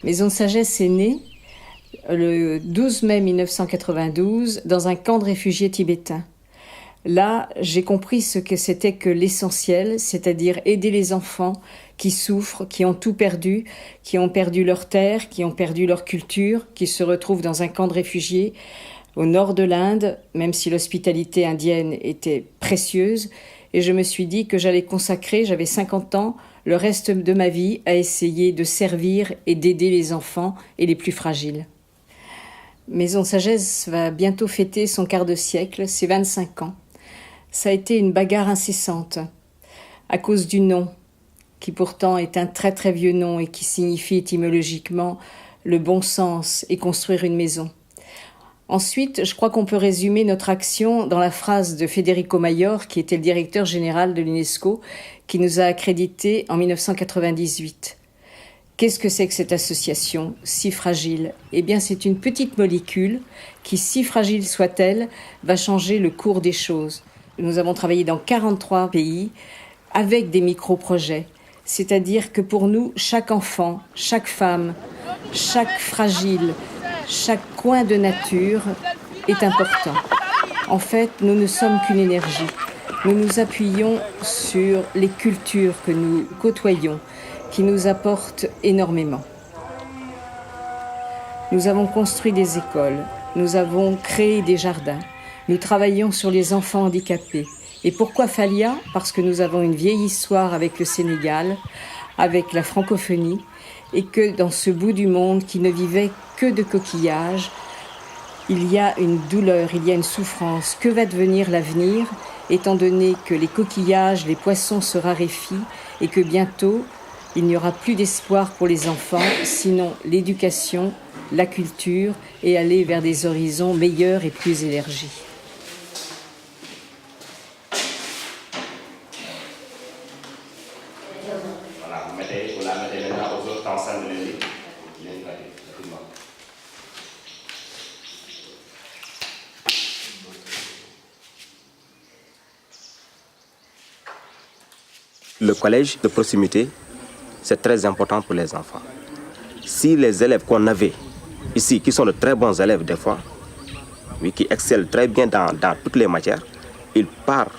Maison de Sagesse est née le 12 mai 1992 dans un camp de réfugiés tibétains. Là, j'ai compris ce que c'était que l'essentiel, c'est-à-dire aider les enfants qui souffrent, qui ont tout perdu, qui ont perdu leur terre, qui ont perdu leur culture, qui se retrouvent dans un camp de réfugiés au nord de l'Inde, même si l'hospitalité indienne était précieuse. Et je me suis dit que j'allais consacrer, j'avais 50 ans, le reste de ma vie à essayer de servir et d'aider les enfants et les plus fragiles. Maison de Sagesse va bientôt fêter son quart de siècle, ses 25 ans. Ça a été une bagarre incessante, à cause du nom, qui pourtant est un très très vieux nom et qui signifie étymologiquement le bon sens et construire une maison. Ensuite, je crois qu'on peut résumer notre action dans la phrase de Federico Mayor, qui était le directeur général de l'UNESCO, qui nous a accrédités en 1998. Qu'est-ce que c'est que cette association si fragile ? Eh bien, c'est une petite molécule qui, si fragile soit-elle, va changer le cours des choses. Nous avons travaillé dans 43 pays avec des micro-projets. C'est-à-dire que pour nous, chaque enfant, chaque femme, chaque fragile, chaque coin de nature est important. En fait, nous ne sommes qu'une énergie. Nous nous appuyons sur les cultures que nous côtoyons, qui nous apportent énormément. Nous avons construit des écoles, nous avons créé des jardins, nous travaillons sur les enfants handicapés. Et pourquoi Falia ? Parce que nous avons une vieille histoire avec le Sénégal, avec la francophonie, et que dans ce bout du monde qui ne vivait que de coquillages, il y a une douleur, il y a une souffrance. Que va devenir l'avenir, étant donné que les coquillages, les poissons se raréfient et que bientôt, il n'y aura plus d'espoir pour les enfants, sinon l'éducation, la culture et aller vers des horizons meilleurs et plus élargis. Le collège de proximité, c'est très important pour les enfants. Si les élèves qu'on avait ici, qui sont de très bons élèves des fois, oui, qui excellent très bien dans toutes les matières, ils partent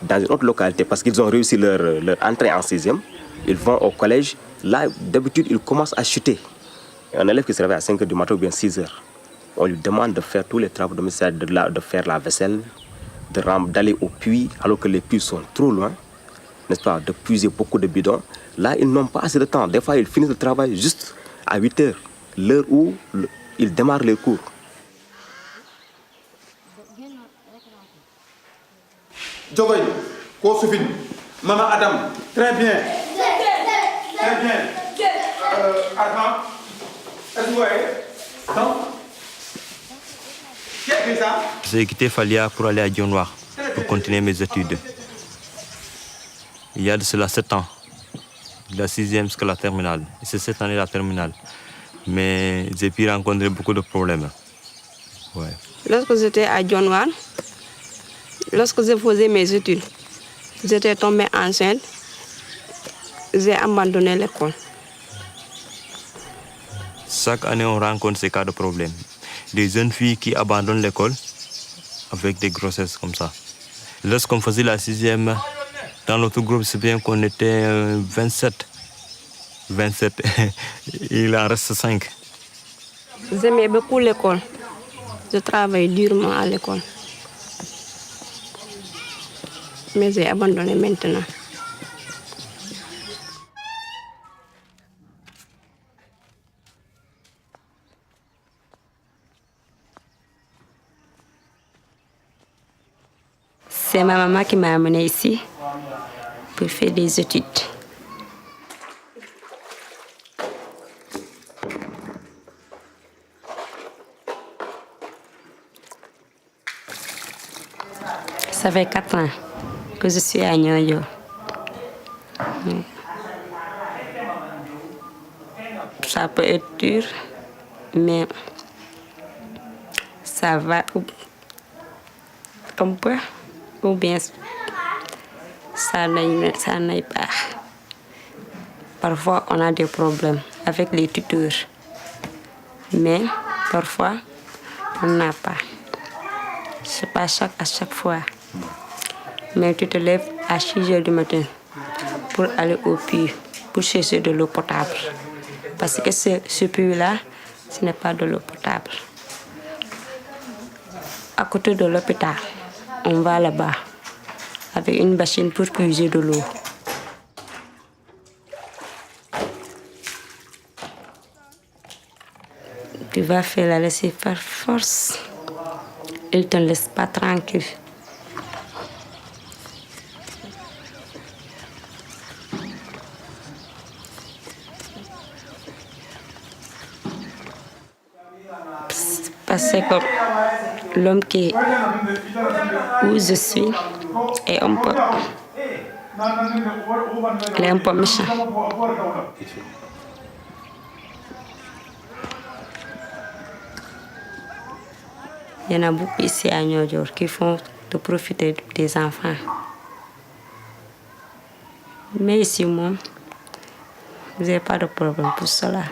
dans une autre localité parce qu'ils ont réussi leur entrée en 6e, ils vont au collège. Là, d'habitude, ils commencent à chuter. Un élève qui se réveille à 5h du matin ou bien 6h, on lui demande de faire tous les travaux domestiques, de faire la vaisselle, d'aller au puits, alors que les puits sont trop loin, n'est-ce pas, de puiser beaucoup de bidons. Là, ils n'ont pas assez de temps. Des fois, ils finissent le travail juste à 8h, l'heure où ils démarrent les cours. Jogoy, Kosufine, Maman Adam, très bien. Très bien. Adam, est-ce que vous voyez ? Non ? Qui a fait ça ? J'ai quitté Falia pour aller à Dionewar, pour continuer mes études. Il y a de cela 7 ans, de la 6e jusqu'à la terminale. Et c'est cette année la terminale. Mais j'ai pu rencontrer beaucoup de problèmes. Ouais. Lorsque j'étais à Dionewar, lorsque je faisais mes études, j'étais tombée enceinte, j'ai abandonné l'école. Chaque année, on rencontre ces cas de problèmes. Des jeunes filles qui abandonnent l'école avec des grossesses comme ça. Lorsqu'on faisait la 6e, dans notre groupe, c'est bien qu'on était 27. 27, il en reste 5. J'aimais beaucoup l'école. Je travaille durement à l'école. Mais j'ai abandonné maintenant. C'est ma maman qui m'a amenée ici pour faire des études. Ça fait 4 ans que je suis à Nyoyo. Ça peut être dur, mais ça va un peu, ou bien ça n'aille pas. Parfois, on a des problèmes avec les tuteurs. Mais parfois, on n'a pas. C'est pas à chaque fois. Mais tu te lèves à 6 heures du matin pour aller au puits, pour chercher de l'eau potable. Parce que ce puits-là, ce n'est pas de l'eau potable. À côté de l'hôpital, on va là-bas avec une machine pour puiser de l'eau. Tu vas faire la laisser par force. Il ne te laisse pas tranquille. Parce que l'homme qui où je suis est un peu, il est un peu méchant. Il y en a beaucoup ici à Niodior qui font de profiter des enfants. Mais ici, moi, vous n'avez pas de problème pour cela.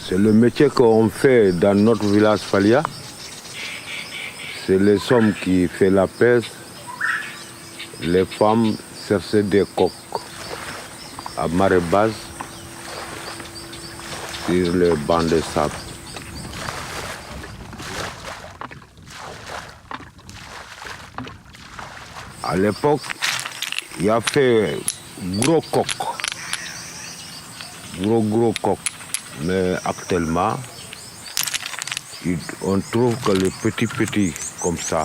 C'est le métier qu'on fait dans notre village Falia. C'est les hommes qui font la pêche, les femmes cherchent des coques à marée basse sur les bancs de sable. À l'époque, il y a fait gros coques, gros coques. Mais actuellement, on trouve que les petits comme ça.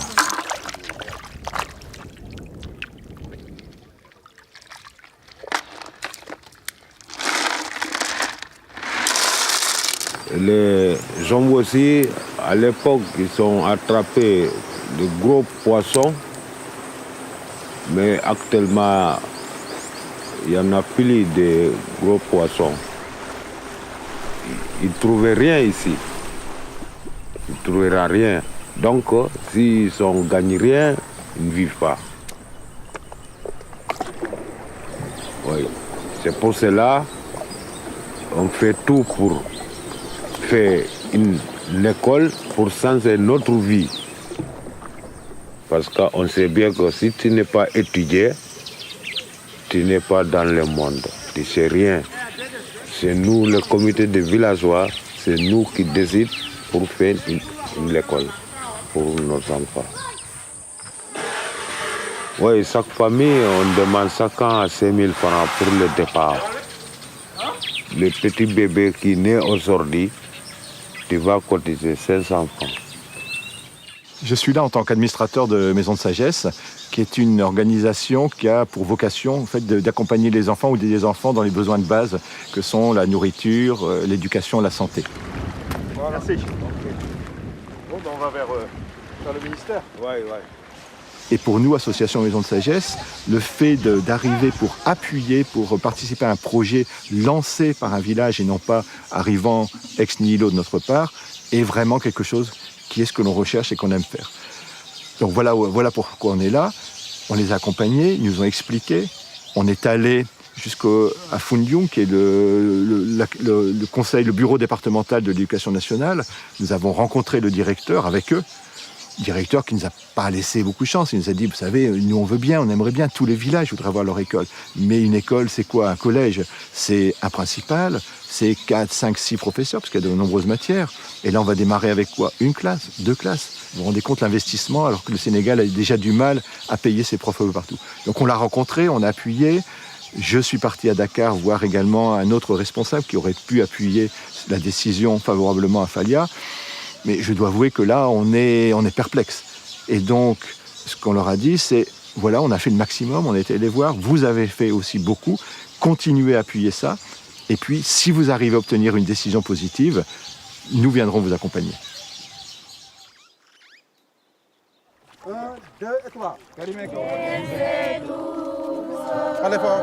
Les hommes aussi, à l'époque, ils ont attrapé de gros poissons. Mais actuellement, il y en a plus de gros poissons. Ils ne trouvaient rien ici. Ils ne trouvera rien. Donc, s'ils ne gagnent rien, ils ne vivent pas. Oui. C'est pour cela qu'on fait tout pour faire une école pour changer notre vie. Parce qu'on sait bien que si tu n'es pas étudié, tu n'es pas dans le monde. Tu ne sais rien. C'est nous, le comité de villageois, c'est nous qui décidons pour faire une école pour nos enfants. Oui, chaque famille, on demande chacun 5 000 francs pour le départ. Le petit bébé qui naît aujourd'hui, tu vas cotiser 500 francs. Je suis là en tant qu'administrateur de Maison de Sagesse, qui est une organisation qui a pour vocation en fait, d'accompagner les enfants ou des enfants dans les besoins de base que sont la nourriture, l'éducation, la santé. Voilà. Merci. Bon, ben on va vers le ministère. Ouais. Et pour nous, Association Maison de Sagesse, le fait d'arriver pour appuyer, pour participer à un projet lancé par un village et non pas arrivant ex nihilo de notre part, est vraiment quelque chose qui est ce que l'on recherche et qu'on aime faire. Donc voilà pourquoi on est là. On les a accompagnés, ils nous ont expliqué. On est allé jusqu'à Foundiougne, qui est le conseil, le bureau départemental de l'éducation nationale. Nous avons rencontré le directeur avec eux. Directeur qui ne nous a pas laissé beaucoup de chance. Il nous a dit, vous savez, nous on veut bien, on aimerait bien, tous les villages voudraient avoir leur école. Mais une école, c'est quoi? Un collège, c'est un principal, c'est 4, 5, 6 professeurs, parce qu'il y a de nombreuses matières. Et là, on va démarrer avec quoi? Une classe, 2 classes. Vous vous rendez compte l'investissement, alors que le Sénégal a déjà du mal à payer ses profs partout. Donc on l'a rencontré, on a appuyé. Je suis parti à Dakar voir également un autre responsable qui aurait pu appuyer la décision favorablement à Falia. Mais je dois avouer que là, on est perplexe. Et donc, ce qu'on leur a dit, c'est, voilà, on a fait le maximum, on a été les voir, vous avez fait aussi beaucoup, continuez à appuyer ça, Et puis, si vous arrivez à obtenir une décision positive, nous viendrons vous accompagner. 1, 2 et 3. Allez fort.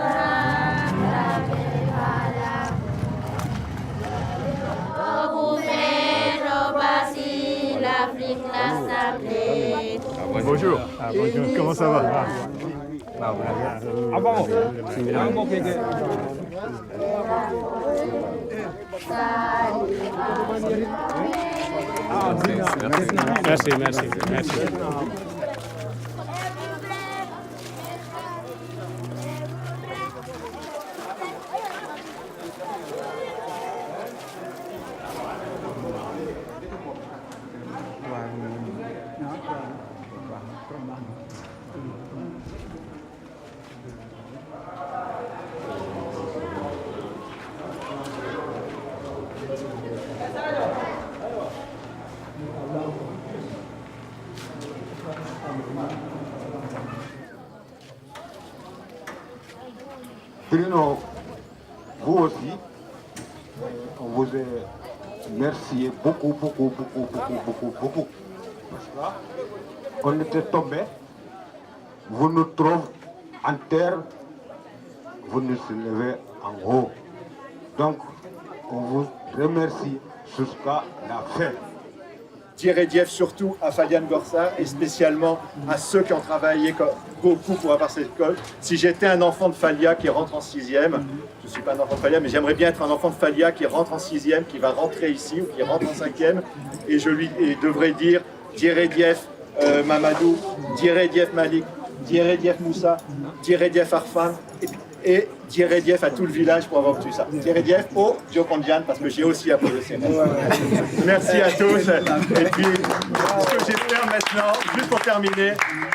Bonjour. Bonjour. Comment ça va? Merci. Bruno, vous aussi, on vous est remercié beaucoup. On était tombé, vous nous trouvez en terre, vous nous soulevez en haut. Donc, on vous remercie jusqu'à la fin. Dire et Dief surtout à Faliane Gorsa et spécialement à ceux qui ont travaillé beaucoup pour avoir cette école. Si j'étais un enfant de Falia qui rentre en 6e, je ne suis pas un enfant de Falia, mais j'aimerais bien être un enfant de Falia qui rentre en 6e, qui va rentrer ici ou qui rentre en 5e, et je lui devrais dire Dire et Dief Mamadou, Dire et Dief Malik, Dire et Dief Moussa, Dire et Dief Arfan, et Dire et Dief à tout le village pour avoir obtenu ça. Dire et Dief au Diokondian, parce que j'ai aussi appris le CNS. Merci à tous. Et puis, ce que j'espère maintenant, juste pour terminer,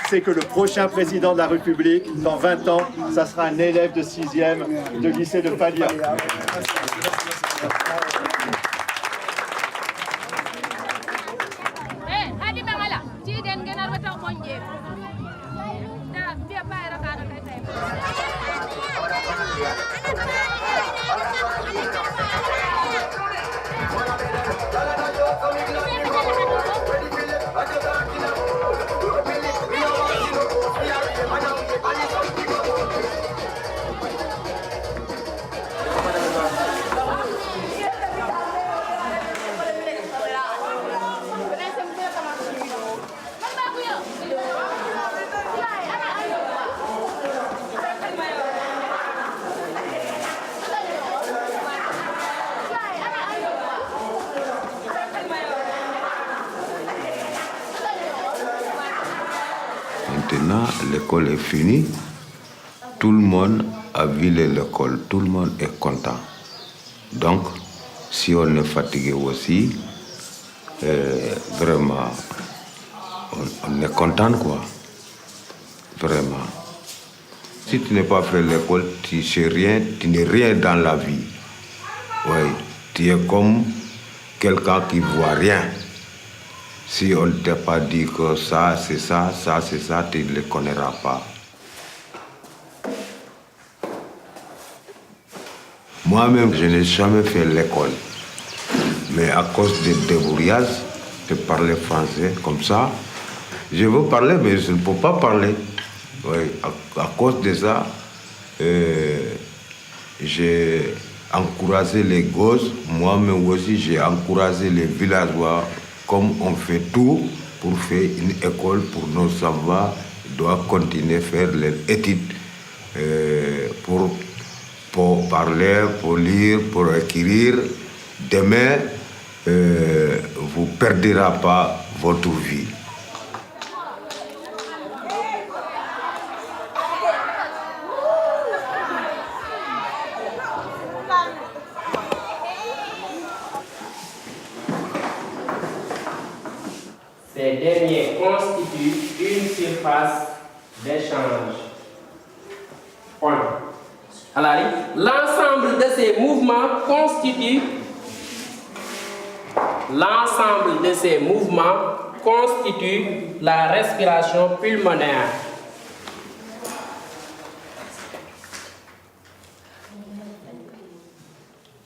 c'est que le prochain président de la République, dans 20 ans, ça sera un élève de 6e de lycée de Falia. Maintenant, l'école est finie. Tout le monde a vu l'école. Tout le monde est content. Donc, si on est fatigué aussi, vraiment, on est content, quoi. Vraiment. Si tu n'as pas fait l'école, tu sais rien, tu n'es rien dans la vie. Oui, tu es comme quelqu'un qui ne voit rien. Si on ne t'a pas dit que ça, c'est ça, ça, c'est ça, tu ne le connaîtras pas. Moi-même, je n'ai jamais fait l'école. Mais à cause des débrouillages, de parler français comme ça, je veux parler, mais je ne peux pas parler. Oui, à cause de ça, j'ai encouragé les gosses. Moi-même aussi, j'ai encouragé les villageois. Comme on fait tout pour faire une école pour nos enfants, ils doivent continuer à faire leurs études pour parler, pour lire, pour écrire. Demain, vous ne perdrez pas votre vie. Ces derniers constituent une surface d'échange. Point. L'ensemble de ces mouvements constitue la respiration pulmonaire.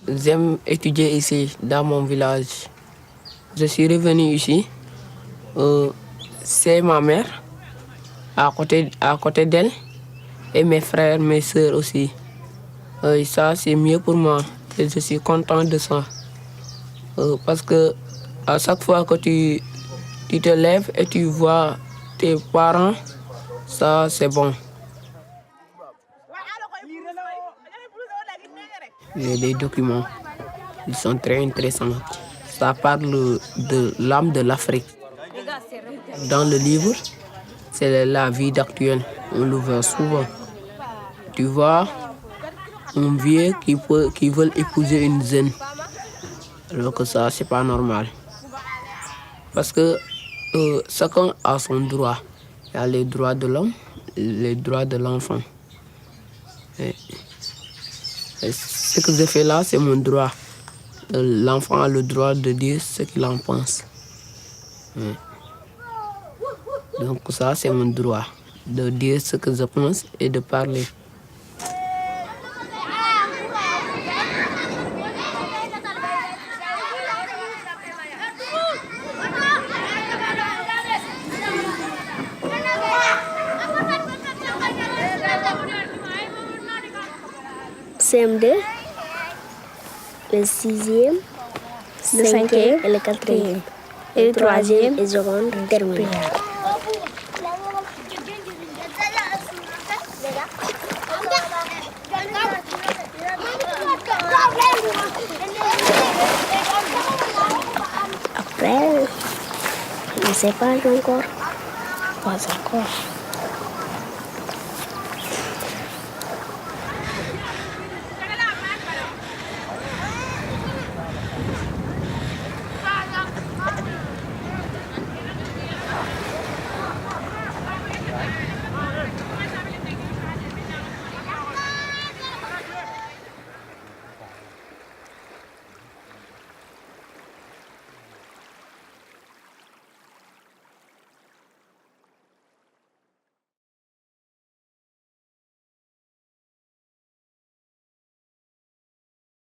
j'aime étudier ici, dans mon village. Je suis revenu ici. C'est ma mère, à côté d'elle, et mes frères, mes soeurs aussi. Et ça, c'est mieux pour moi. Et je suis content de ça. Parce que à chaque fois que tu te lèves et tu vois tes parents, ça, c'est bon. Les documents, ils sont très intéressants. Ça parle de l'âme de l'Afrique. Dans le livre, c'est la vie actuelle. On le voit souvent. Tu vois un vieux qui veut épouser une jeune. Alors que ça, c'est pas normal. Parce que chacun a son droit. Il y a les droits de l'homme, les droits de l'enfant. Et ce que je fais là, c'est mon droit. L'enfant a le droit de dire ce qu'il en pense. Donc ça, c'est mon droit, de dire ce que je pense et de parler. CM2, le 6e, le 5e et le 4e. Et le 3e et seconde terminale. Après, je ne sais pas encore. Pas encore.